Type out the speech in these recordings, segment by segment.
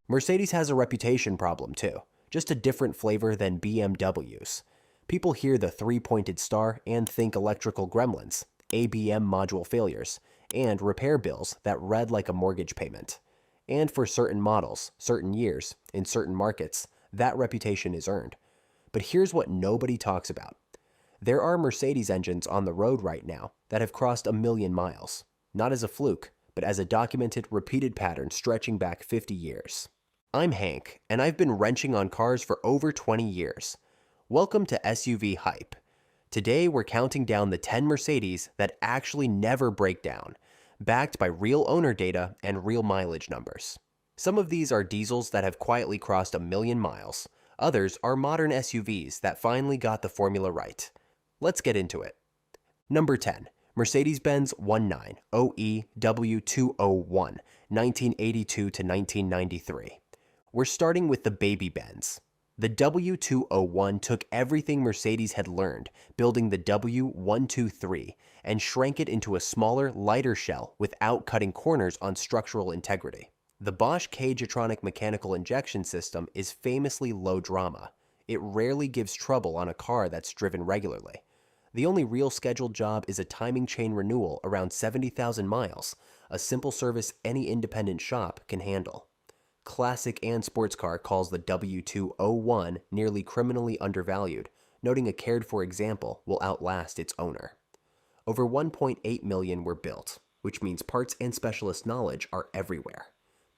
Mercedes has a reputation problem too, just a different flavor than BMW's. People hear the three-pointed star and think electrical gremlins, ABM module failures, and repair bills that read like a mortgage payment. And for certain models, certain years, in certain markets, that reputation is earned. But here's what nobody talks about. There are Mercedes engines on the road right now that have crossed 1,000,000 miles, not as a fluke, but as a documented, repeated pattern stretching back 50 years. I'm Hank, and I've been wrenching on cars for over 20 years. Welcome to SUVhype. Today we're counting down the 10 Mercedes that actually never break down, backed by real owner data and real mileage numbers. Some of these are diesels that have quietly crossed 1,000,000 miles. Others are modern SUVs that finally got the formula right. Let's get into it. Number 10. Mercedes-Benz 19OE W201, 1982 to 1993. We're starting with the baby Benz. The W201 took everything Mercedes had learned, building the W123, and shrank it into a smaller, lighter shell without cutting corners on structural integrity. The Bosch K-Jetronic mechanical injection system is famously low drama. It rarely gives trouble on a car that's driven regularly. The only real scheduled job is a timing chain renewal around 70,000 miles, a simple service any independent shop can handle. Classic and Sports Car calls the W201 nearly criminally undervalued, noting a cared-for example will outlast its owner. Over 1.8 million were built, which means parts and specialist knowledge are everywhere.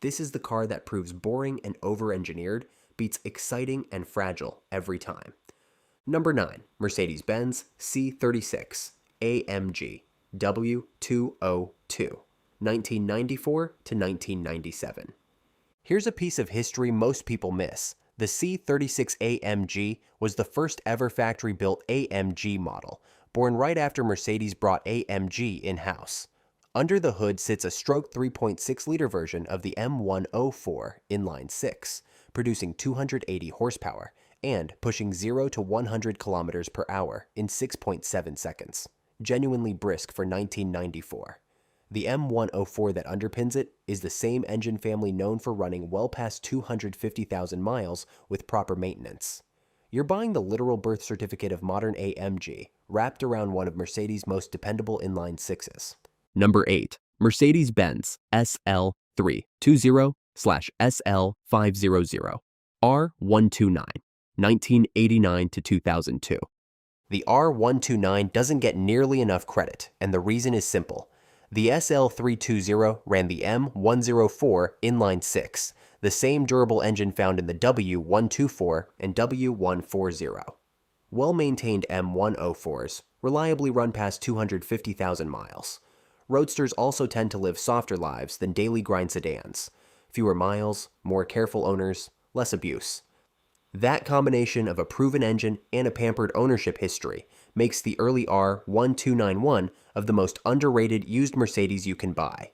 This is the car that proves boring and over-engineered beats exciting and fragile every time. Number 9. Mercedes-Benz C36 AMG W202, 1994 to 1997. Here's a piece of history most people miss. The C36 AMG was the first ever factory-built AMG model, born right after Mercedes brought AMG in-house. Under the hood sits a stroke 3.6-liter version of the M104 inline-6, producing 280 horsepower and pushing 0 to 100 kilometers per hour in 6.7 seconds. Genuinely brisk for 1994. The M104 that underpins it is the same engine family known for running well past 250,000 miles with proper maintenance. You're buying the literal birth certificate of modern AMG, wrapped around one of Mercedes' most dependable inline-6s. Number 8. Mercedes-Benz SL320/SL500 R129, 1989 to 2002. The R129 doesn't get nearly enough credit, and the reason is simple. The SL320 ran the M104 inline-6, the same durable engine found in the W124 and W140. Well-maintained M104s reliably run past 250,000 miles. Roadsters also tend to live softer lives than daily grind sedans. Fewer miles, more careful owners, less abuse. That combination of a proven engine and a pampered ownership history makes the early R1291 of the most underrated used Mercedes you can buy.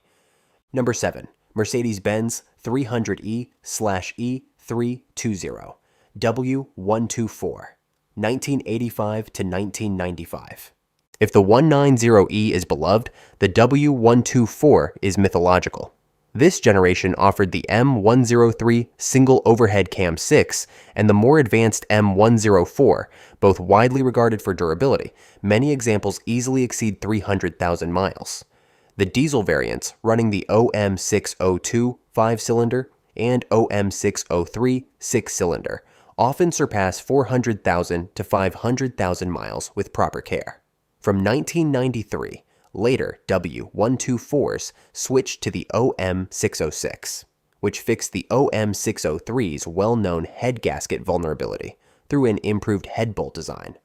Number 7. Mercedes-Benz 300E/E320 W124, 1985 to 1995. If the 190E is beloved, the W124 is mythological. This generation offered the M103 single overhead cam 6 and the more advanced M104, both widely regarded for durability. Many examples easily exceed 300,000 miles. The diesel variants, running the OM602 5-cylinder and OM603 6-cylinder, often surpass 400,000 to 500,000 miles with proper care. From 1993, later W124s switched to the OM606, which fixed the OM603's well-known head gasket vulnerability through an improved head bolt design.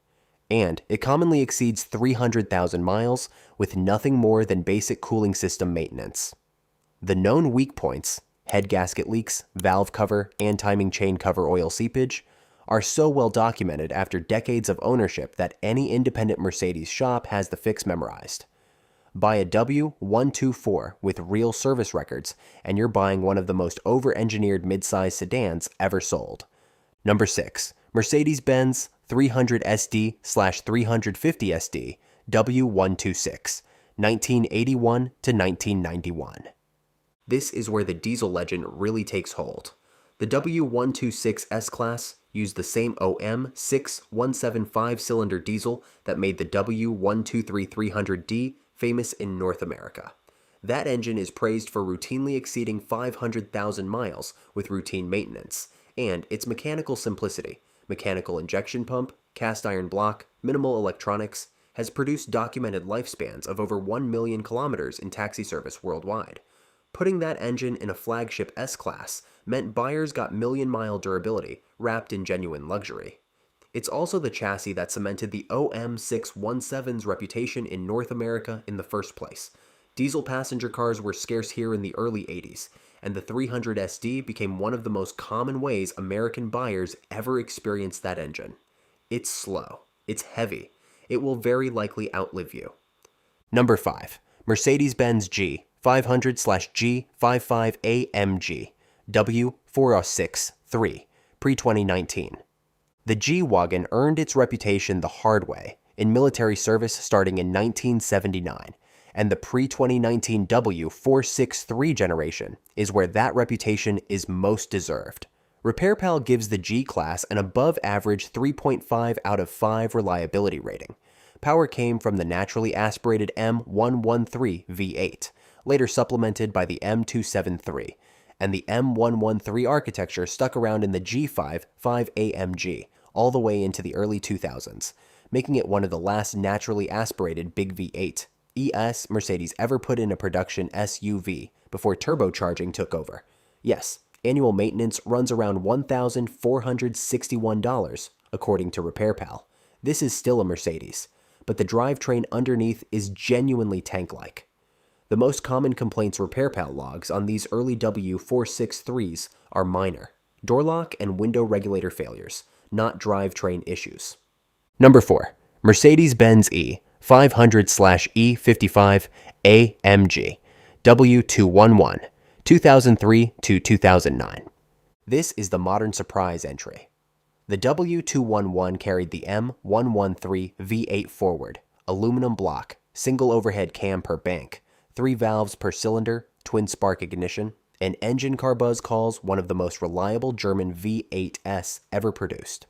And it commonly exceeds 300,000 miles with nothing more than basic cooling system maintenance. The known weak points, head gasket leaks, valve cover, and timing chain cover oil seepage, are so well documented after decades of ownership that any independent Mercedes shop has the fix memorized. Buy a W124 with real service records, and you're buying one of the most over-engineered mid-size sedans ever sold. Number 6. Mercedes-Benz 300SD/350SD W126, 1981 to 1991. This is where the diesel legend really takes hold. The W126 S-Class used the same OM6 175-cylinder diesel that made the W123 300D famous in North America. That engine is praised for routinely exceeding 500,000 miles with routine maintenance, and its mechanical simplicity, mechanical injection pump, cast iron block, minimal electronics, has produced documented lifespans of over 1 million kilometers in taxi service worldwide. Putting that engine in a flagship S-Class meant buyers got million-mile durability wrapped in genuine luxury. It's also the chassis that cemented the OM617's reputation in North America in the first place. Diesel passenger cars were scarce here in the early 80s, and the 300 SD became one of the most common ways American buyers ever experienced that engine. It's slow. It's heavy. It will very likely outlive you. Number 5. Mercedes-Benz G500/G55 AMG W406 3 pre-2019. The G-Wagen earned its reputation the hard way in military service starting in 1979, and the pre-2019 W463 generation is where that reputation is most deserved. RepairPal gives the G-Class an above-average 3.5 out of 5 reliability rating. Power came from the naturally aspirated M113 V8, later supplemented by the M273, and the M113 architecture stuck around in the G55 AMG all the way into the early 2000s, making it one of the last naturally aspirated big V8 ES Mercedes ever put in a production SUV before turbocharging took over. Yes, annual maintenance runs around $1,461, according to RepairPal. This is still a Mercedes, but the drivetrain underneath is genuinely tank-like. The most common complaints RepairPal logs on these early W463s are minor, door lock and window regulator failures, not drivetrain issues. Number 4. Mercedes-Benz E500/E55 AMG W211 2003 to 2009. This is the modern surprise entry. The W211 carried the M113 V8 forward, aluminum block, single overhead cam per bank, 3 valves per cylinder, twin spark ignition, and engine car buzz calls one of the most reliable German V8s ever produced.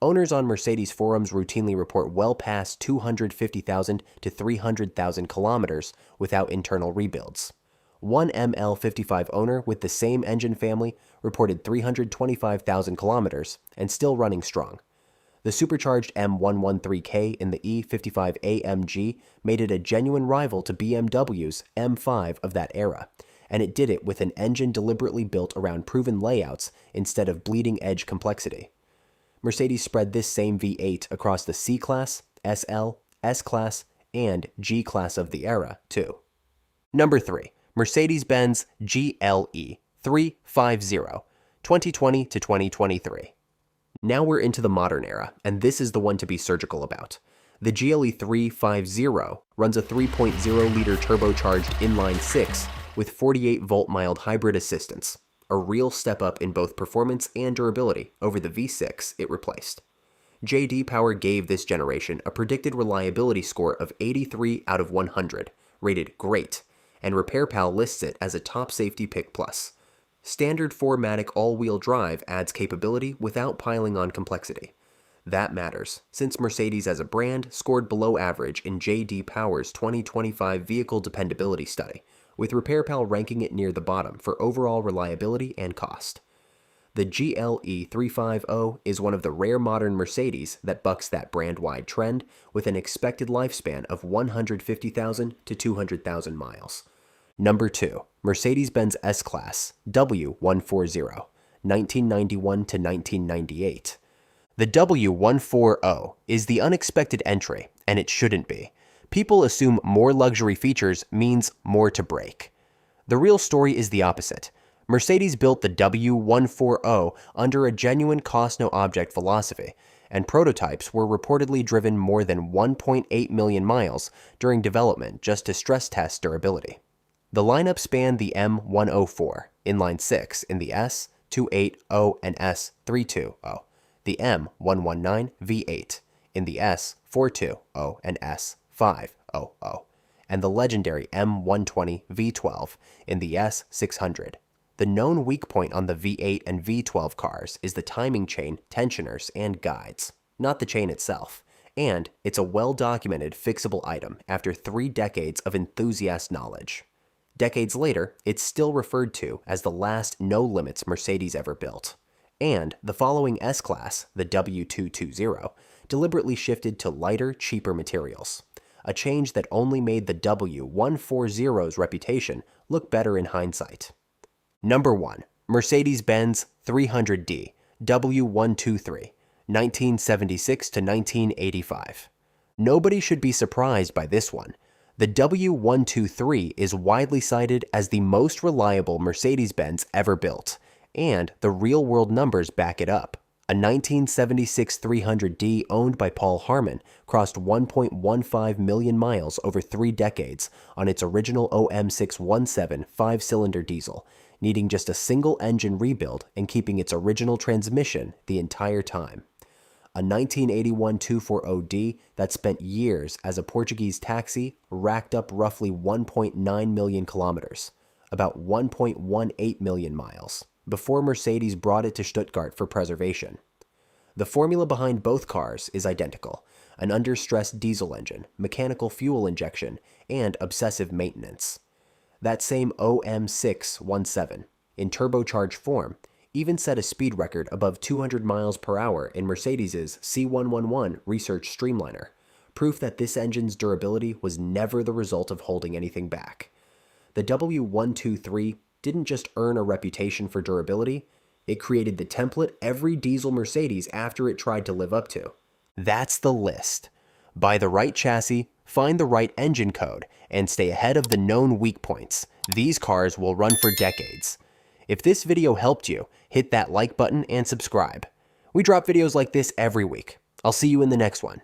Owners on Mercedes forums routinely report well past 250,000 to 300,000 kilometers without internal rebuilds. One ML55 owner with the same engine family reported 325,000 kilometers and still running strong. The supercharged M113K in the E55 AMG made it a genuine rival to BMW's M5 of that era, and it did it with an engine deliberately built around proven layouts instead of bleeding-edge complexity. Mercedes spread this same V8 across the C-Class, SL, S-Class, and G-Class of the era, too. Number 3. Mercedes-Benz GLE 350 2020 to 2023. Now we're into the modern era, and this is the one to be surgical about. The GLE 350 runs a 3.0-liter turbocharged inline-6 with 48-volt mild hybrid assistance, a real step up in both performance and durability over the V6 it replaced. J.D. Power gave this generation a predicted reliability score of 83 out of 100, rated great, and RepairPal lists it as a top safety pick plus. Standard 4MATIC all-wheel drive adds capability without piling on complexity. That matters, since Mercedes as a brand scored below average in J.D. Power's 2025 vehicle dependability study, with RepairPal ranking it near the bottom for overall reliability and cost. The GLE 350 is one of the rare modern Mercedes that bucks that brand-wide trend with an expected lifespan of 150,000 to 200,000 miles. Number 2. Mercedes-Benz S-Class W140 1991 to 1998. The W140 is the unexpected entry, and it shouldn't be. People assume more luxury features means more to break. The real story is the opposite. Mercedes built the W140 under a genuine cost-no-object philosophy, and prototypes were reportedly driven more than 1.8 million miles during development just to stress test durability. The lineup spanned the M104, inline-6 in the S280 and S320, the M119 V8 in the S420 and S500, and the legendary M120 V12 in the S600. The known weak point on the V8 and V12 cars is the timing chain, tensioners, and guides, not the chain itself. And it's a well-documented fixable item after 3 decades of enthusiast knowledge. Decades later, it's still referred to as the last no-limits Mercedes ever built. And the following S-Class, the W220, deliberately shifted to lighter, cheaper materials, a change that only made the W140's reputation look better in hindsight. Number 1. Mercedes-Benz 300D W123, 1976 to 1985. Nobody should be surprised by this one. The W123 is widely cited as the most reliable Mercedes-Benz ever built, and the real-world numbers back it up. A 1976 300D owned by Paul Harmon crossed 1.15 million miles over 3 decades on its original OM617 5-cylinder diesel, needing just a single engine rebuild and keeping its original transmission the entire time. A 1981 240D that spent years as a Portuguese taxi racked up roughly 1.9 million kilometers, about 1.18 million miles, before Mercedes brought it to Stuttgart for preservation. The formula behind both cars is identical: an under-stress diesel engine, mechanical fuel injection, and obsessive maintenance. That same OM617, in turbocharged form, even set a speed record above 200 miles per hour in Mercedes' C111 Research Streamliner, proof that this engine's durability was never the result of holding anything back. The W123 didn't just earn a reputation for durability, it created the template every diesel Mercedes after it tried to live up to. That's the list. Buy the right chassis, find the right engine code, and stay ahead of the known weak points. These cars will run for decades. If this video helped you, hit that like button and subscribe. We drop videos like this every week. I'll see you in the next one.